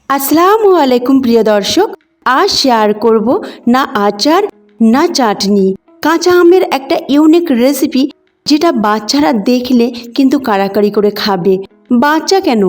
আসসালামু আলাইকুম প্রিয় দর্শক, আজ শেয়ার করব না আচার না চাটনি, কাঁচা আমের একটা ইউনিক রেসিপি যেটা বাচ্চারা দেখলে কিন্তু কাড়াকাড়ি করে খাবে। বাচ্চা কেন,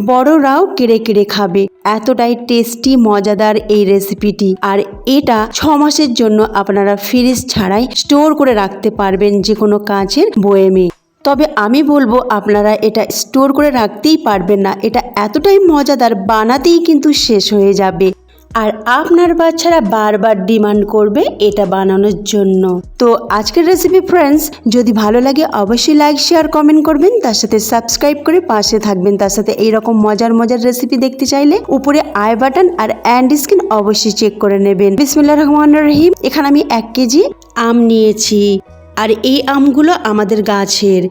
বড়রাও কেড়ে কেড়ে খাবে, এতটাই টেস্টি মজাদার এই রেসিপিটি। আর এটা 6 মাসের জন্য আপনারা ফ্রিজ ছাড়াই স্টোর করে রাখতে পারবেন যে কোনো কাঁচের বয়েমে। তবে আমি বলবো আপনারা এটা স্টোর করে রাখতেই পারবেন না, এটা এতটাই মজাদার, বানাতেই কিন্তু শেষ হয়ে যাবে। আর আপনার বাচ্চারা বারবার ডিমান্ড করবে এটা বানানোর জন্য। তো আজকের রেসিপি ফ্রেন্ডস যদি ভালো লাগে অবশ্যই লাইক শেয়ার কমেন্ট করবেন, তার সাথে সাবস্ক্রাইব করে পাশে থাকবেন। তার সাথে এইরকম মজার মজার রেসিপি দেখতে চাইলে উপরে আই বাটন আর এন্ড স্ক্রিন অবশ্যই চেক করে নেবেন। বিসমিল্লাহির রহমানির রহিম। এখানে আমি 1 কেজি আম নিয়েছি, আর এই আমগুলো আমাদের গাছের।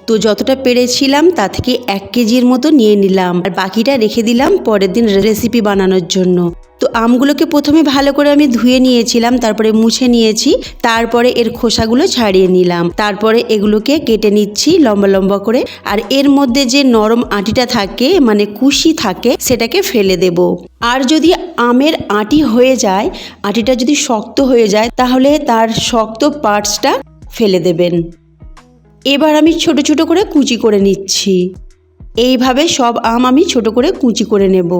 তো যতটা পেরেছিলাম তা থেকে 1 কেজির মতো নিয়ে নিলাম, আর বাকিটা রেখে দিলাম পরের দিন রেসিপি বানানোর জন্য। তো আমগুলোকে প্রথমে ভালো করে আমি ধুয়ে নিয়েছিলাম, তারপরে মুছে নিয়েছি, তারপরে এর খোসাগুলো ছাড়িয়ে নিলাম, তারপরে এগুলোকে কেটে নিচ্ছি লম্বা লম্বা করে। আর এর মধ্যে যে নরম আটিটা থাকে, মানে কুশি থাকে, সেটাকে ফেলে দেব। আর যদি আমের আটি হয়ে যায়, আটিটা যদি শক্ত হয়ে যায়, তাহলে তার শক্ত পার্টসটা ফেলে দেবেন। এবার আমি ছোট ছোট করে কুচি করে নিচ্ছি। এইভাবে সব আম আমি ছোট করে কুচি করে নেব।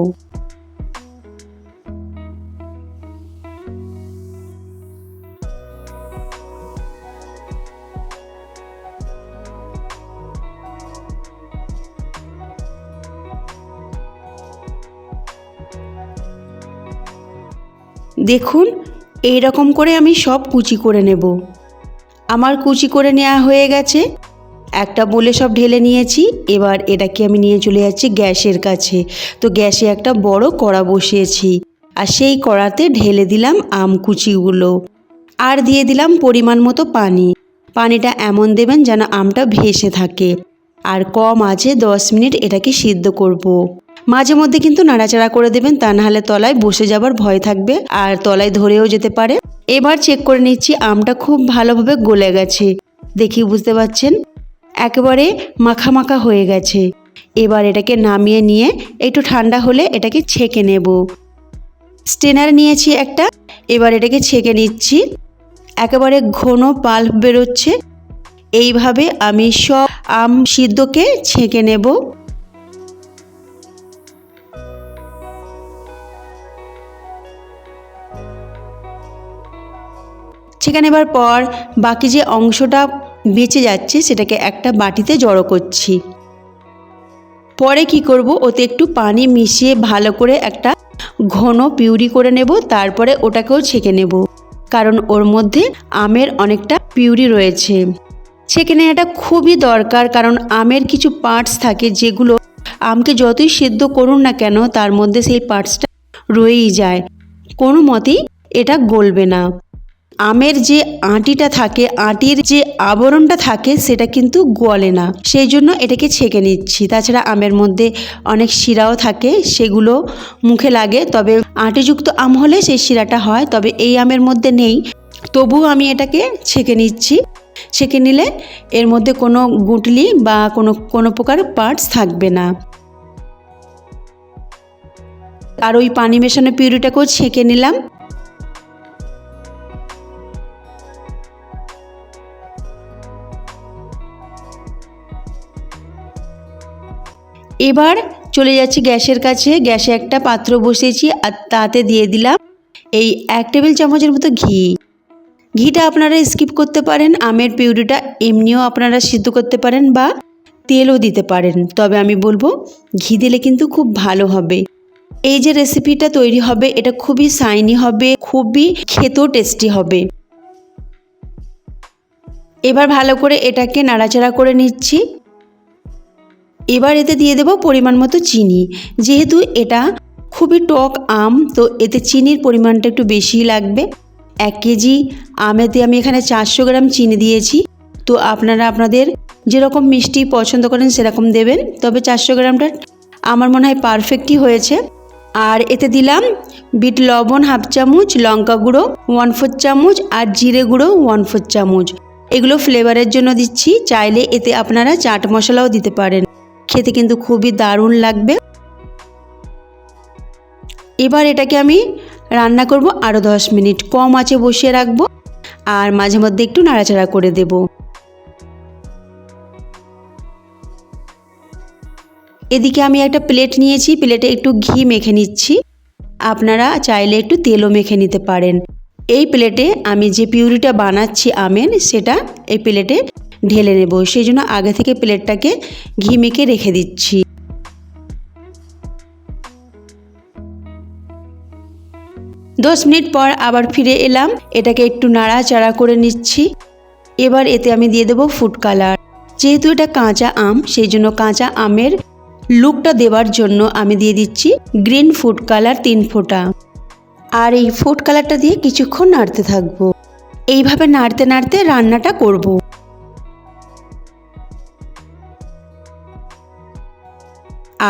দেখুন, এই রকম করে আমি সব কুচি করে নেব। আমার কুচি করে নেওয়া হয়ে গেছে, একটা বলে সব ঢেলে নিয়েছি। এবার এটাকে আমি নিয়ে চলে যাচ্ছি গ্যাসের কাছে। তো গ্যাসে একটা বড় কড়া বসিয়েছি, আর সেই কড়াতে ঢেলে দিলাম আম কুচিগুলো, আর দিয়ে দিলাম পরিমাণ মতো পানি। পানিটা এমন দেবেন যেন আমটা ভেসে থাকে, আর কম আছে 10 মিনিট এটাকে সিদ্ধ করব। মাঝে মধ্যে কিন্তু নাড়াচাড়া করে দেবেন, তা নাহলে তলায় বসে যাবার ভয় থাকবে, আর তলায় ধরেও যেতে পারে। এবার চেক করে নিচ্ছি আমটা খুব ভালোভাবে গলে গেছে, দেখি বুঝতে পারছেন একেবারে মাখা মাখা হয়ে গেছে। এবার এটাকে নামিয়ে নিয়ে একটু ঠান্ডা হলে এটাকে ছেঁকে নেব। স্ট্রেনার নিয়েছি একটা, এবার এটাকে ছেঁকে নিচ্ছি। একেবারে ঘন পাল্প বেরোচ্ছে। এইভাবে আমি সব আম সিদ্ধকে ছেঁকে নেব। ছেঁকে নেবার পর বাকি যে অংশটা বেঁচে যাচ্ছে সেটাকে একটা বাটিতে জড়ো করছি। পরে কি করব, ওতে একটু পানি মিশিয়ে ভালো করে একটা ঘন পিউরি করে নেব, তারপরে ওটাকেও ছেঁকে নেব, কারণ ওর মধ্যে আমের অনেকটা পিউরি রয়েছে। ছেঁকে নেওয়াটা খুবই দরকার, কারণ আমের কিছু পার্টস থাকে যেগুলো আমকে যতই সিদ্ধ করুন না কেন তার মধ্যে সেই পার্টসটা রয়েই যায়, কোনো মতেই এটা গলবে না। আমের যে আটিটা থাকে, আটির যে আবরণটা থাকে, সেটা কিন্তু গলে না, সেই জন্য এটাকে ছেঁকে নিচ্ছি। তাছাড়া আমের মধ্যে অনেক শিরাও থাকে, সেগুলো মুখে লাগে, তবে আটিযুক্ত আম হলে সেই শিরাটা হয়, তবে এই আমের মধ্যে নেই। তবুও আমি এটাকে ছেঁকে নিচ্ছি। ছেঁকে নিলে এর মধ্যে কোনো গুটলি বা কোনো প্রকার পার্টস থাকবে না। আর ওই পানি মেশানো পিউরিটাকেও ছেঁকে নিলাম। এবার চলে যাচ্ছি গ্যাসের কাছে। গ্যাসে একটা পাত্র বসিয়েছি, আর তাতে দিয়ে দিলাম এই 1 টেবিল চামচের মতো ঘি। ঘিটা আপনারা স্কিপ করতে পারেন, আমের পিউরিটা এমনিও আপনারা সিদ্ধ করতে পারেন, বা তেলও দিতে পারেন, তবে আমি বলবো ঘি দিলে কিন্তু খুব ভালো হবে। এই যে রেসিপিটা তৈরি হবে এটা খুবই শাইনি হবে, খুবই খেতেও টেস্টি হবে। এবার ভালো করে এটাকে নাড়াচাড়া করে নিচ্ছি। এবার এতে দিয়ে দেব পরিমাণ মতো চিনি। যেহেতু এটা খুবই টক আম, তো এতে চিনির পরিমাণটা একটু বেশিই লাগবে। 1 কেজি আমেতে আমি এখানে 400 গ্রাম চিনি দিয়েছি। তো আপনারা আপনাদের যেরকম মিষ্টি পছন্দ করেন সেরকম দেবেন, তবে 400 গ্রামটা আমার মনে হয় পারফেক্টই হয়েছে। আর এতে দিলাম বিট লবণ 1/2 চামচ, লঙ্কা গুঁড়ো 1/4 চামচ, আর জিরে গুঁড়ো 1/4 চামচ। এগুলো ফ্লেভারের জন্য দিচ্ছি, চাইলে এতে আপনারা চাট মশলাও দিতে পারেন, খেতে কিন্তু খুবই দারুণ লাগবে। এবার এটাকে আমি রান্না করব আরও 10 মিনিট, কম আঁচে বসিয়ে রাখবো আর মাঝে মধ্যে একটু নাড়াচাড়া করে দেব। এদিকে আমি একটা প্লেট নিয়েছি, প্লেটে একটু ঘি মেখে নিচ্ছি। আপনারা চাইলে একটু তেলও মেখে নিতে পারেন। এই প্লেটে আমি যে পিউরিটা বানাচ্ছি আমের, সেটা এই প্লেটে ঢেলে নেব। সেই জন্য আগে থেকে প্লেটটাকে ঘি মেখে রেখে দিচ্ছি। দশ মিনিট পর আবার ফিরে এলাম, এটাকে একটু নাড়াচাড়া করে নিচ্ছি। এবার এতে আমি দিয়ে দেবো ফুড কালার। যেহেতু এটা কাঁচা আম, সেই জন্য কাঁচা আমের লুকটা দেওয়ার জন্য আমি দিয়ে দিচ্ছি গ্রিন ফুড কালার 3 ফোঁটা। আর এই ফুড কালারটা দিয়ে কিছুক্ষণ নাড়তে থাকবো। এইভাবে নাড়তে নাড়তে রান্নাটা করব।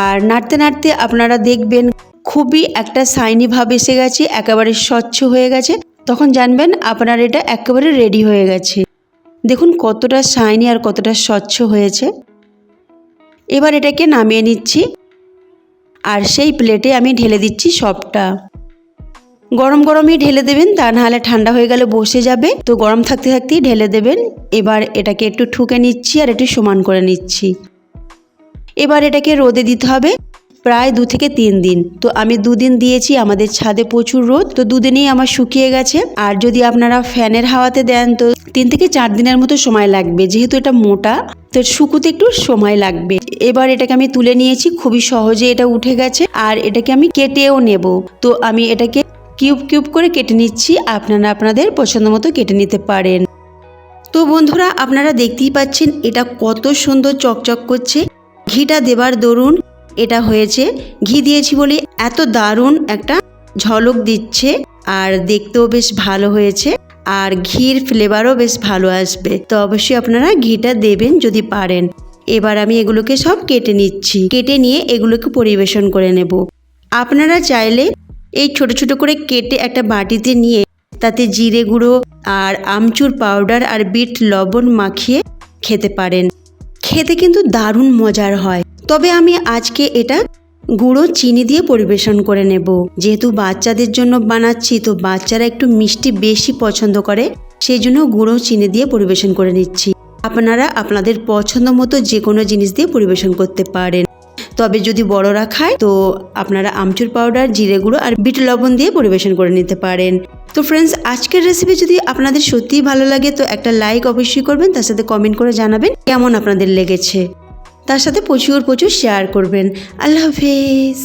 আর নাড়তে নাড়তে আপনারা দেখবেন খুবই একটা শাইনি ভাব এসে গেছে, একেবারে স্বচ্ছ হয়ে গেছে। তখন জানবেন আপনার এটা একেবারে রেডি হয়ে গেছে। দেখুন কতটা শাইনি আর কতটা স্বচ্ছ হয়েছে। এবার এটাকে নামিয়ে নিচ্ছি আর সেই প্লেটে আমি ঢেলে দিচ্ছি সবটা। গরম গরমই ঢেলে দেবেন, তা নাহলে ঠান্ডা হয়ে গেলে বসে যাবে। তো গরম থাকতে থাকতেই ঢেলে দেবেন। এবার এটাকে একটু ঠুকে নিচ্ছি আর একটু সমান করে নিচ্ছি। এবার এটাকে রোদে দিতে হবে প্রায় 2 থেকে 3 দিন। তো আমি 2 দিন দিয়েছি, আমাদের ছাদে প্রচুর রোদ, তো 2 দিনেই আমার শুকিয়ে গেছে। আর যদি আপনারা ফ্যানের হাওয়াতে দেন তো 3 থেকে 4 দিনের মতো সময় লাগবে। যেহেতু এটা মোটা, তো শুকুতে একটু সময় লাগবে। এবার এটাকে আমি তুলে নিয়েছি, খুবই সহজে এটা উঠে গেছে। আর এটাকে আমি কেটেও নেব। তো আমি এটাকে কিউব কিউব করে কেটে নিচ্ছি। আপনারা আপনাদের পছন্দ মতো কেটে নিতে পারেন। তো বন্ধুরা, আপনারা দেখতেই পাচ্ছেন এটা কত সুন্দর চকচক করছে। ঘিটা দেবার দরুন এটা হয়েছে। ঘি দিয়েছি বলে এত দারুণ একটা ঝলক দিচ্ছে, আর দেখতেও বেশ ভালো হয়েছে। আর ঘির ফ্লেভারও বেশ ভালো আসবে। তো অবশ্যই আপনারা ঘিটা দেবেন যদি পারেন। এবার আমি এগুলোকে সব কেটে নিচ্ছি। কেটে নিয়ে এগুলোকে পরিবেশন করে নেব। আপনারা চাইলে এই ছোট ছোট করে কেটে একটা বাটিতে নিয়ে তাতে জিরে গুঁড়ো আর আমচুর পাউডার আর বিট লবণ মাখিয়ে খেতে পারেন। খেতে কিন্তু দারুণ মজার হয়। তবে আমি আজকে এটা গুঁড়ো চিনি দিয়ে পরিবেশন করে নেব। যেহেতু বাচ্চাদের জন্য বানাচ্ছি, তো বাচ্চারা একটু মিষ্টি বেশি পছন্দ করে, সেই জন্য গুঁড়ো চিনি দিয়ে পরিবেশন করে নিচ্ছি। আপনারা আপনাদের পছন্দ মতো যে কোনো জিনিস দিয়ে পরিবেশন করতে পারেন। তবে যদি বড়রা খায় তো আপনারা আমচুর পাউডার, জিরে গুঁড়ো আর বিট লবণ দিয়ে পরিবেশন করে নিতে পারেন। তো ফ্রেন্ডস, আজকের রেসিপি যদি আপনাদের সত্যিই ভালো লাগে তো একটা লাইক অবশ্যই করবেন, তার সাথে কমেন্ট করে জানাবেন কেমন আপনাদের লেগেছে। তার সাথে প্রচুর শেয়ার করবেন। আল্লাহ হাফেজ।